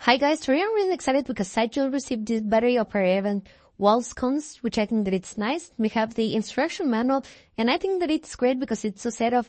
Hi guys, today I'm really excited because I just received this battery operated wall sconce, which I think that it's nice. We have the instruction manual, and I think that it's great because it's a set of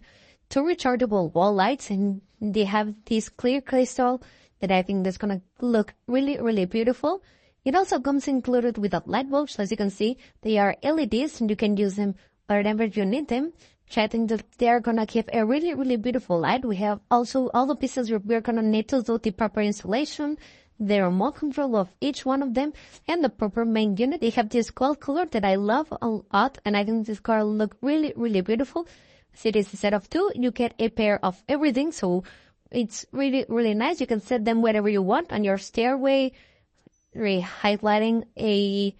two rechargeable wall lights, and they have this clear crystal that I think that's gonna look really, really beautiful. It also comes included with a light bulb, so as you can see, they are LEDs and you can use them wherever you need them. I think that they are gonna give a really, really beautiful light. We have also all the pieces we're gonna need to do the proper installation, the remote control of each one of them, and the proper main unit. They have this gold color that I love a lot, and I think this car will look really, really beautiful. So it is a set of two. You get a pair of everything, so it's really, really nice. You can set them wherever you want on your stairway, highlighting a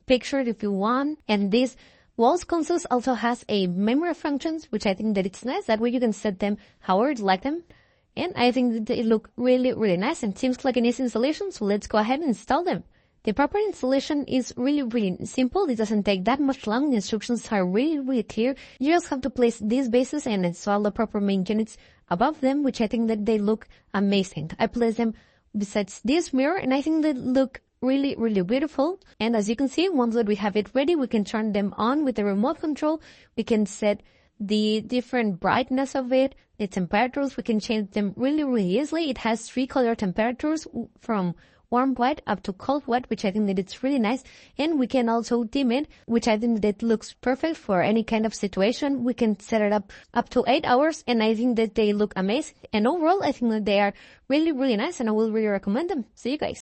picture if you want, and this wall sconces also has a memory functions, which I think that it's nice. That way you can set them however you like them. And I think that they look really, really nice and seems like an easy installation. So let's go ahead and install them. The proper installation is really, really simple. It doesn't take that much long. The instructions are really, really clear. You just have to place these bases and install the proper main units above them, which I think that they look amazing. I place them besides this mirror, and I think they look really, really beautiful. And as you can see, once that we have it ready, we can turn them on with the remote control. We can set the different brightness of it, the temperatures. We can change them really, really easily. It has 3 color temperatures from warm white up to cold white, which I think that it's really nice. And we can also dim it, which I think that looks perfect for any kind of situation. We can set it up to 8 hours, and I think that they look amazing. And overall, I think that they are really, really nice, and I will really recommend them. See you guys.